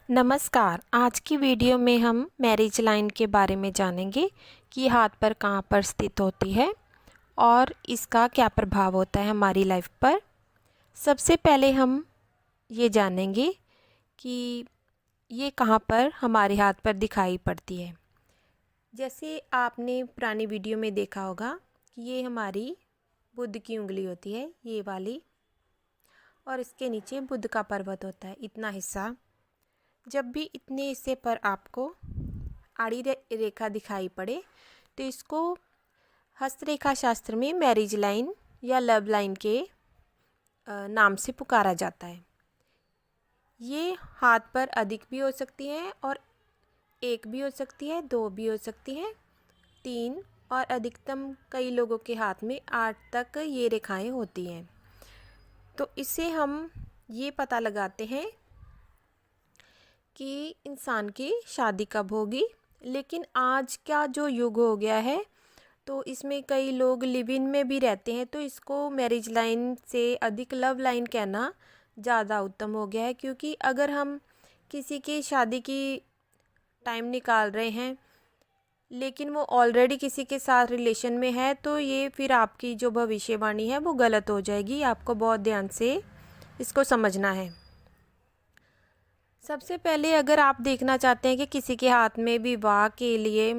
नमस्कार। आज की वीडियो में हम मैरिज लाइन के बारे में जानेंगे कि हाथ पर कहाँ पर स्थित होती है और इसका क्या प्रभाव होता है हमारी लाइफ पर। सबसे पहले हम ये जानेंगे कि ये कहाँ पर हमारे हाथ पर दिखाई पड़ती है। जैसे आपने पुरानी वीडियो में देखा होगा कि ये हमारी बुध की उंगली होती है, ये वाली, और इसके नीचे बुध का पर्वत होता है, इतना हिस्सा। जब भी इतने हिस्से पर आपको आड़ी रेखा दिखाई पड़े तो इसको हस्तरेखा शास्त्र में मैरिज लाइन या लव लाइन के नाम से पुकारा जाता है। ये हाथ पर अधिक भी हो सकती है और एक भी हो सकती है, दो भी हो सकती है, तीन, और अधिकतम कई लोगों के हाथ में 8 तक ये रेखाएं होती हैं। तो इससे हम ये पता लगाते हैं कि इंसान की शादी कब होगी। लेकिन आज का जो युग हो गया है तो इसमें कई लोग लिव इन में भी रहते हैं, तो इसको मैरिज लाइन से अधिक लव लाइन कहना ज़्यादा उत्तम हो गया है। क्योंकि अगर हम किसी की शादी की टाइम निकाल रहे हैं लेकिन वो ऑलरेडी किसी के साथ रिलेशन में है तो ये फिर आपकी जो भविष्यवाणी है वो गलत हो जाएगी। आपको बहुत ध्यान से इसको समझना है। सबसे पहले अगर आप देखना चाहते हैं कि किसी के हाथ में विवाह के लिए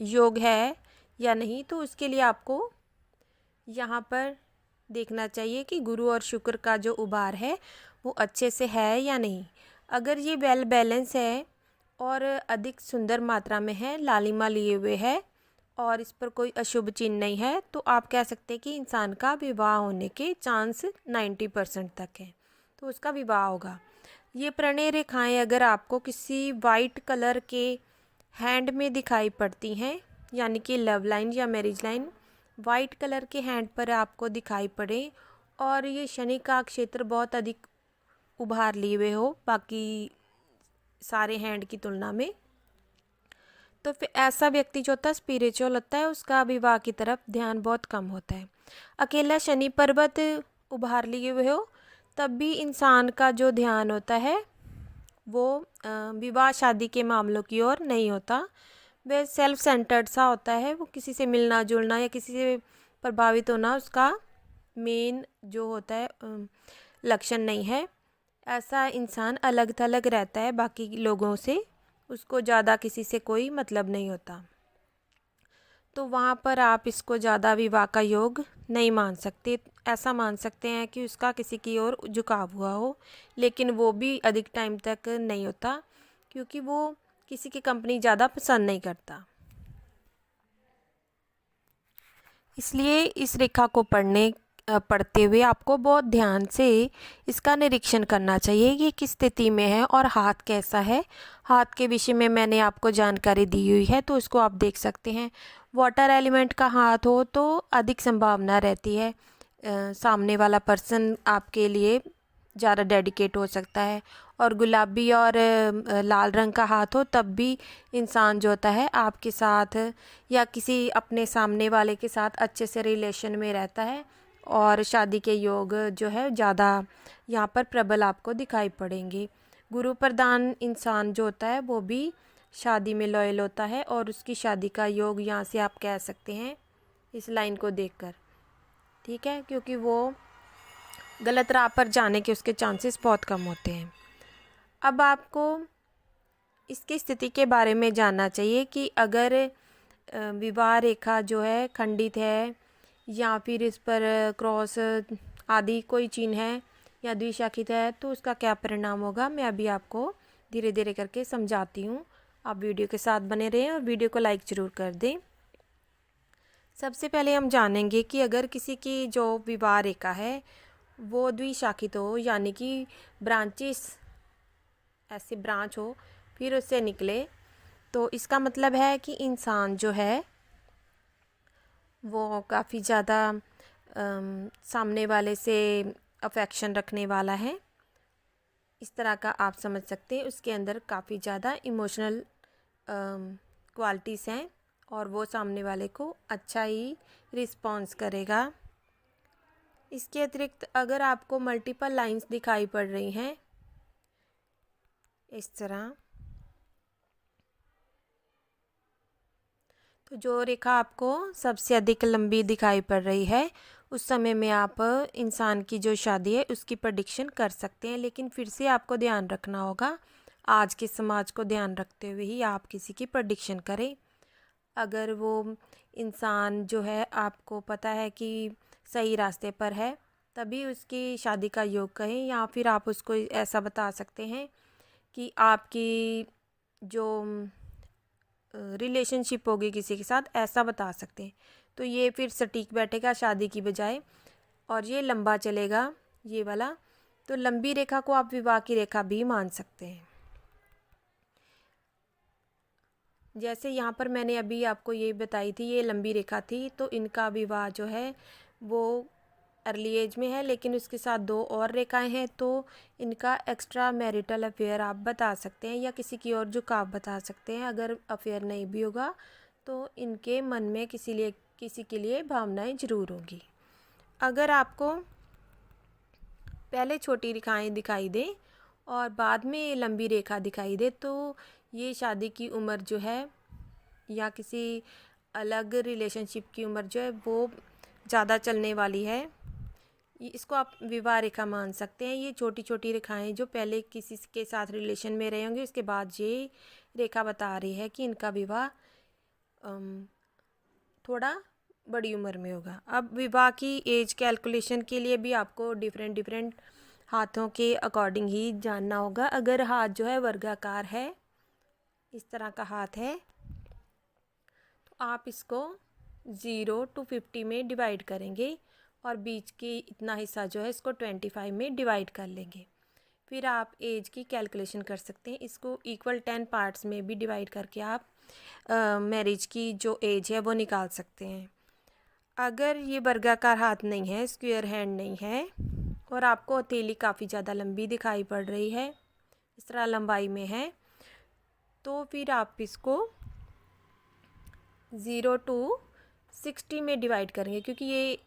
योग है या नहीं, तो उसके लिए आपको यहाँ पर देखना चाहिए कि गुरु और शुक्र का जो उभार है वो अच्छे से है या नहीं। अगर ये वेल बैलेंस है और अधिक सुंदर मात्रा में है, लालिमा लिए हुए है और इस पर कोई अशुभ चिन्ह नहीं है, तो आप कह सकते हैं कि इंसान का विवाह होने के चांस 90% तक है, तो उसका विवाह होगा। ये प्रणय रेखाएं अगर आपको किसी वाइट कलर के हैंड में दिखाई पड़ती हैं, यानी कि लव लाइन या मैरिज लाइन वाइट कलर के हैंड पर आपको दिखाई पड़े और ये शनि का क्षेत्र बहुत अधिक उभार लिए हुए हो बाकी सारे हैंड की तुलना में, तो फिर ऐसा व्यक्ति जो होता है स्पिरिचुअल होता है, उसका विवाह की तरफ ध्यान बहुत कम होता है। अकेला शनि पर्वत उभार लिए हुए हो तब भी इंसान का जो ध्यान होता है वो विवाह शादी के मामलों की ओर नहीं होता। वह सेल्फ सेंटर्ड सा होता है, वो किसी से मिलना जुलना या किसी से प्रभावित होना उसका मेन जो होता है लक्षण नहीं है। ऐसा इंसान अलग थलग रहता है बाकी लोगों से, उसको ज़्यादा किसी से कोई मतलब नहीं होता, तो वहाँ पर आप इसको ज़्यादा विवाह का योग नहीं मान सकते। ऐसा मान सकते हैं कि उसका किसी की ओर झुकाव हुआ हो, लेकिन वो भी अधिक टाइम तक नहीं होता क्योंकि वो किसी की कंपनी ज़्यादा पसंद नहीं करता। इसलिए इस रेखा को पढ़ते हुए आपको बहुत ध्यान से इसका निरीक्षण करना चाहिए कि किस स्थिति में है और हाथ कैसा है। हाथ के विषय में मैंने आपको जानकारी दी हुई है, तो इसको आप देख सकते हैं। वाटर एलिमेंट का हाथ हो तो अधिक संभावना रहती है सामने वाला पर्सन आपके लिए ज़्यादा डेडिकेट हो सकता है। और गुलाबी और लाल रंग का हाथ हो तब भी इंसान जो होता है आपके साथ या किसी अपने सामने वाले के साथ अच्छे से रिलेशन में रहता है और शादी के योग जो है ज़्यादा यहाँ पर प्रबल आपको दिखाई पड़ेंगे। गुरु प्रधान इंसान जो होता है वो भी शादी में लॉयल होता है और उसकी शादी का योग यहाँ से आप कह सकते हैं इस लाइन को देखकर, ठीक है, क्योंकि वो गलत राह पर जाने के उसके चांसेस बहुत कम होते हैं। अब आपको इसकी स्थिति के बारे में जानना चाहिए कि अगर विवाह रेखा जो है खंडित है या फिर इस पर क्रॉस आदि कोई चिन्ह है या द्विशाखित है तो उसका क्या परिणाम होगा, मैं अभी आपको धीरे धीरे करके समझाती हूँ। आप वीडियो के साथ बने रहें और वीडियो को लाइक ज़रूर कर दें। सबसे पहले हम जानेंगे कि अगर किसी की जो विवाह रेखा है वो द्विशाखित हो, यानी कि ब्रांचेस ऐसे ब्रांच हो फिर उससे निकले, तो इसका मतलब है कि इंसान जो है वो काफ़ी ज़्यादा सामने वाले से अफेक्शन रखने वाला है। इस तरह का आप समझ सकते हैं। उसके अंदर काफ़ी ज़्यादा इमोशनल क्वालिटीज़ हैं और वो सामने वाले को अच्छा ही रिस्पॉन्स करेगा। इसके अतिरिक्त अगर आपको मल्टीपल लाइंस दिखाई पड़ रही हैं इस तरह। तो जो रेखा आपको सबसे अधिक लंबी दिखाई पड़ रही है, उस समय में आप इंसान की जो शादी है उसकी प्रेडिक्शन कर सकते हैं। लेकिन फिर से आपको ध्यान रखना होगा, आज के समाज को ध्यान रखते हुए ही आप किसी की प्रेडिक्शन करें। अगर वो इंसान जो है आपको पता है कि सही रास्ते पर है, तभी उसकी शादी का योग कहें। या फिर आप उसको ऐसा बता सकते हैं कि आपकी जो रिलेशनशिप होगी किसी के साथ, ऐसा बता सकते हैं। तो ये फिर सटीक बैठेगा शादी की बजाय, और ये लंबा चलेगा ये वाला। तो लंबी रेखा को आप विवाह की रेखा भी मान सकते हैं। जैसे यहाँ पर मैंने अभी आपको ये बताई थी, ये लंबी रेखा थी, तो इनका विवाह जो है वो अर्ली एज में है। लेकिन उसके साथ दो और रेखाएं हैं, तो इनका एक्स्ट्रा मैरिटल अफेयर आप बता सकते हैं, या किसी की और झुकाव बता सकते हैं। अगर अफेयर नहीं भी होगा तो इनके मन में किसी के लिए भावनाएं ज़रूर होंगी। अगर आपको पहले छोटी रेखाएं दिखाई दें और बाद में लंबी रेखा दिखाई दे, तो ये शादी की उम्र जो है या किसी अलग रिलेशनशिप की उम्र जो है वो ज़्यादा चलने वाली है। इसको आप विवाह रेखा मान सकते हैं। ये छोटी छोटी रेखाएं जो पहले किसी के साथ रिलेशन में रहे होंगे, उसके बाद ये रेखा बता रही है कि इनका विवाह थोड़ा बड़ी उम्र में होगा। अब विवाह की एज कैलकुलेशन के लिए भी आपको डिफरेंट डिफरेंट हाथों के अकॉर्डिंग ही जानना होगा। अगर हाथ जो है वर्गाकार है, इस तरह का हाथ है, तो आप इसको 0 to 50 में डिवाइड करेंगे और बीच की इतना हिस्सा जो है इसको 25 में डिवाइड कर लेंगे। फिर आप एज की कैलकुलेशन कर सकते हैं। इसको इक्वल 10 पार्ट्स में भी डिवाइड करके आप मैरिज की जो एज है वो निकाल सकते हैं। अगर ये वर्गाकार हाथ नहीं है, स्क्वायर हैंड नहीं है, और आपको हथेली काफ़ी ज़्यादा लंबी दिखाई पड़ रही है, इस तरह लंबाई में है, तो फिर आप इसको 0 to 60 में डिवाइड करेंगे। क्योंकि ये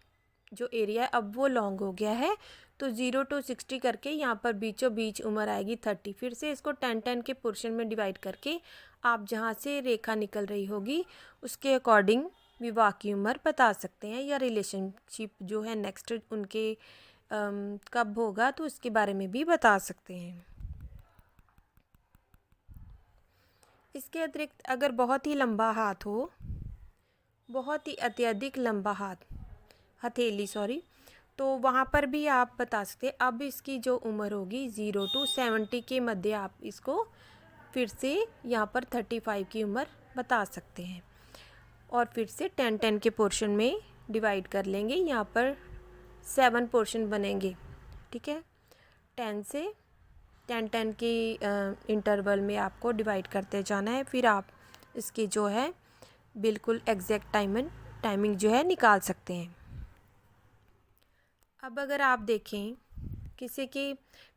जो एरिया है अब वो लॉन्ग हो गया है, तो 0 to 60 करके यहाँ पर बीचों बीच उम्र आएगी 30। फिर से इसको 10 के पोर्शन में डिवाइड करके आप जहाँ से रेखा निकल रही होगी उसके अकॉर्डिंग विवाह की उम्र बता सकते हैं, या रिलेशनशिप जो है नेक्स्ट उनके कब होगा तो उसके बारे में भी बता सकते हैं। इसके अतिरिक्त अगर बहुत ही लंबा हाथ हो, बहुत ही अत्यधिक लंबा हथेली तो वहाँ पर भी आप बता सकते हैं। अब इसकी जो उम्र होगी 0 to 70 के मध्य आप इसको फिर से यहाँ पर 35 की उम्र बता सकते हैं, और फिर से 10 के पोर्शन में डिवाइड कर लेंगे। यहाँ पर 7 पोर्शन बनेंगे, ठीक है। 10 से 10 की इंटरवल में आपको डिवाइड करते जाना है। फिर आप इसकी जो है बिल्कुल एग्जैक्ट टाइमिंग जो है निकाल सकते हैं। अब अगर आप देखें किसी की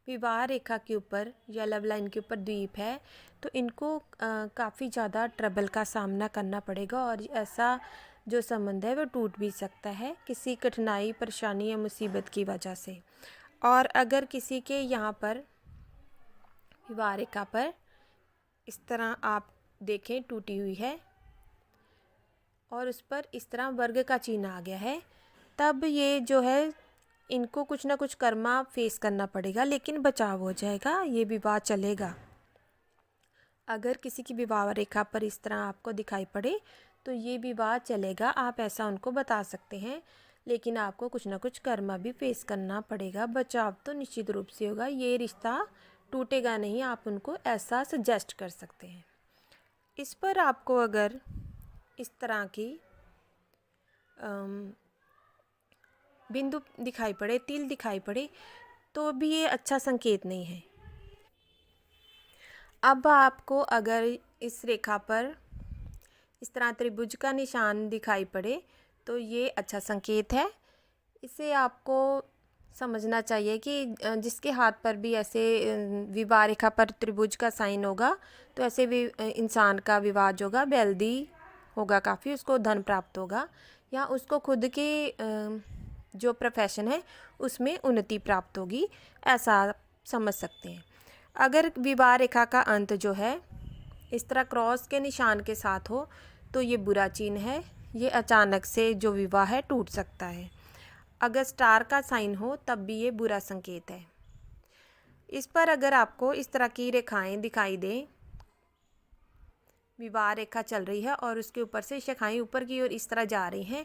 विवाह रेखा के ऊपर या लव लाइन के ऊपर द्वीप है, तो इनको काफ़ी ज़्यादा ट्रबल का सामना करना पड़ेगा, और ऐसा जो संबंध है वो टूट भी सकता है किसी कठिनाई, परेशानी या मुसीबत की वजह से। और अगर किसी के यहाँ पर विवाह रेखा पर इस तरह आप देखें टूटी हुई है और उस पर इस तरह वर्ग का चिन्ह आ गया है, तब ये जो है इनको कुछ ना कुछ कर्मा फेस करना पड़ेगा, लेकिन बचाव हो जाएगा, ये विवाह चलेगा। अगर किसी की विवाह रेखा पर इस तरह आपको दिखाई पड़े तो ये विवाह चलेगा, आप ऐसा उनको बता सकते हैं। लेकिन आपको कुछ ना कुछ कर्मा भी फेस करना पड़ेगा। बचाव तो निश्चित रूप से होगा, ये रिश्ता टूटेगा नहीं, आप उनको ऐसा सजेस्ट कर सकते हैं। इस पर आपको अगर इस तरह की बिंदु दिखाई पड़े, तिल दिखाई पड़े, तो भी ये अच्छा संकेत नहीं है। अब आपको अगर इस रेखा पर इस तरह त्रिभुज का निशान दिखाई पड़े तो ये अच्छा संकेत है। इसे आपको समझना चाहिए कि जिसके हाथ पर भी ऐसे विवाह रेखा पर त्रिभुज का साइन होगा, तो ऐसे भी इंसान का विवाह जो होगा वेल्दी होगा, काफ़ी उसको धन प्राप्त होगा, या उसको खुद के जो प्रोफेशन है उसमें उन्नति प्राप्त होगी, ऐसा आप समझ सकते हैं। अगर विवाह रेखा का अंत जो है इस तरह क्रॉस के निशान के साथ हो तो ये बुरा चिन्ह है, ये अचानक से जो विवाह है टूट सकता है। अगर स्टार का साइन हो तब भी ये बुरा संकेत है। इस पर अगर आपको इस तरह की रेखाएं दिखाई दें, विवाह रेखा चल रही है और उसके ऊपर से शाखाएं ऊपर की ओर इस तरह जा रही हैं,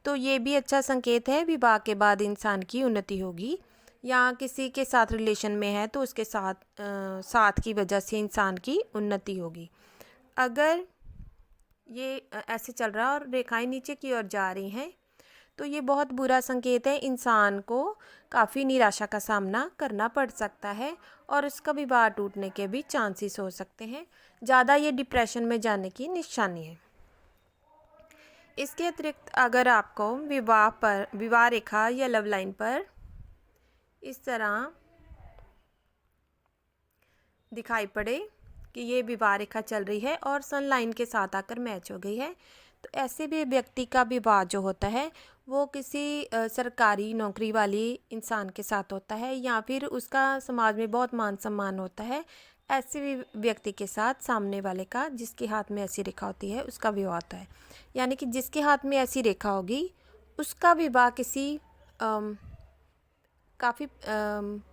तो ये भी अच्छा संकेत है, विवाह के बाद इंसान की उन्नति होगी। या किसी के साथ रिलेशन में है तो उसके साथ की वजह से इंसान की उन्नति होगी। अगर ये ऐसे चल रहा है और रेखाएं नीचे की ओर जा रही हैं तो ये बहुत बुरा संकेत है, इंसान को काफ़ी निराशा का सामना करना पड़ सकता है और उसका विवाह टूटने के भी चांसेस हो सकते हैं। ज़्यादा ये डिप्रेशन में जाने की निशानी है। इसके अतिरिक्त अगर आपको विवाह रेखा या लव लाइन पर इस तरह दिखाई पड़े कि ये विवाह रेखा चल रही है और सन लाइन के साथ आकर मैच हो गई है, तो ऐसे भी व्यक्ति का विवाह जो होता है वो किसी सरकारी नौकरी वाली इंसान के साथ होता है या फिर उसका समाज में बहुत मान सम्मान होता है। ऐसे भी व्यक्ति के साथ सामने वाले का, जिसके हाथ में ऐसी रेखा होती है, उसका विवाह होता है। यानी कि जिसके हाथ में ऐसी रेखा होगी उसका विवाह किसी काफ़ी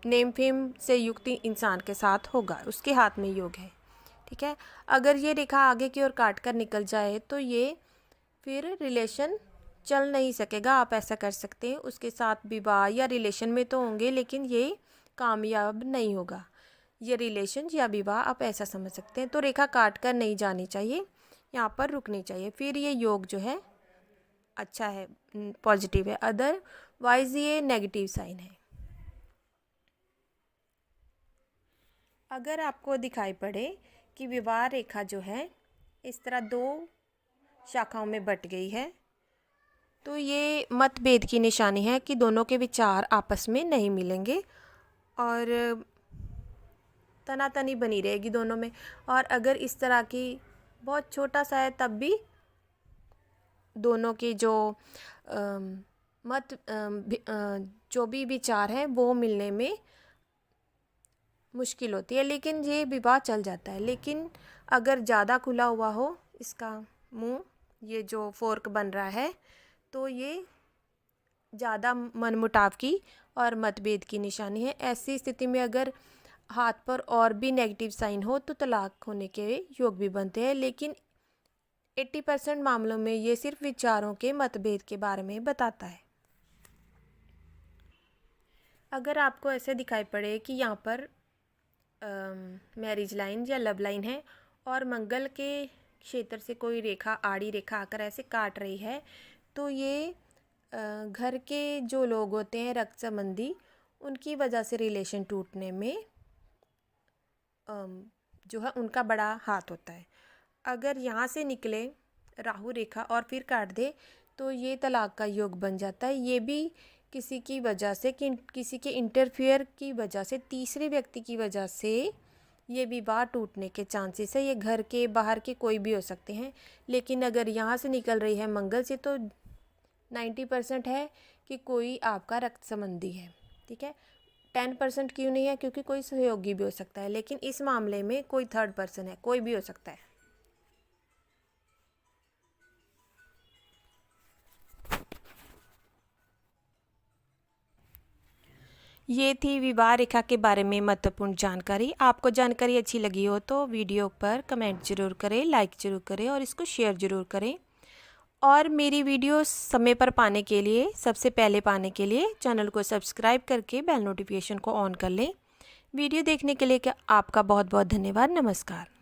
नेम फेम से युक्त इंसान के साथ होगा, उसके हाथ में योग है। ठीक है, अगर ये रेखा आगे की ओर काट कर निकल जाए तो ये फिर रिलेशन चल नहीं सकेगा। आप ऐसा कर सकते हैं, उसके साथ विवाह या रिलेशन में तो होंगे लेकिन ये कामयाब नहीं होगा। ये रिलेशन या विवाह आप ऐसा समझ सकते हैं। तो रेखा काट कर नहीं जानी चाहिए, यहाँ पर रुकनी चाहिए, फिर ये योग जो है अच्छा है, पॉजिटिव है। अदरवाइज ये नेगेटिव साइन है। अगर आपको दिखाई पड़े कि विवाह रेखा जो है इस तरह दो शाखाओं में बट गई है तो ये मतभेद की निशानी है कि दोनों के विचार आपस में नहीं मिलेंगे और तनातनी बनी रहेगी दोनों में। और अगर इस तरह की बहुत छोटा सा है तब भी दोनों के जो जो भी विचार हैं वो मिलने में मुश्किल होती है, लेकिन ये विवाह चल जाता है। लेकिन अगर ज़्यादा खुला हुआ हो इसका मुंह, ये जो फोर्क बन रहा है, तो ये ज़्यादा मनमुटाव की और मतभेद की निशानी है। ऐसी स्थिति में अगर हाथ पर और भी नेगेटिव साइन हो तो तलाक होने के योग भी बनते हैं, लेकिन 80% मामलों में ये सिर्फ विचारों के मतभेद के बारे में बताता है। अगर आपको ऐसे दिखाई पड़े कि यहाँ पर मैरिज लाइन या लव लाइन है और मंगल के क्षेत्र से कोई रेखा, आड़ी रेखा आकर ऐसे काट रही है, तो ये घर के जो लोग होते हैं रक्त संबंधी, उनकी वजह से रिलेशन टूटने में जो है उनका बड़ा हाथ होता है। अगर यहाँ से निकले राहु रेखा और फिर काट दे तो ये तलाक का योग बन जाता है। ये भी किसी की वजह से, किसी के इंटरफेयर की वजह से, तीसरे व्यक्ति की वजह से ये विवाह टूटने के चांसेस है। ये घर के बाहर के कोई भी हो सकते हैं, लेकिन अगर यहाँ से निकल रही है मंगल से तो 90% है कि कोई आपका रक्त संबंधी है। ठीक है, 10% क्यों नहीं है, क्योंकि कोई सहयोगी भी हो सकता है, लेकिन इस मामले में कोई थर्ड पर्सन है, कोई भी हो सकता है। ये थी विवाह रेखा के बारे में महत्वपूर्ण जानकारी। आपको जानकारी अच्छी लगी हो तो वीडियो पर कमेंट ज़रूर करें, लाइक ज़रूर करें और इसको शेयर ज़रूर करें। और मेरी वीडियो समय पर पाने के लिए, सबसे पहले पाने के लिए चैनल को सब्सक्राइब करके बेल नोटिफिकेशन को ऑन कर लें। वीडियो देखने के लिए आपका बहुत बहुत धन्यवाद। नमस्कार।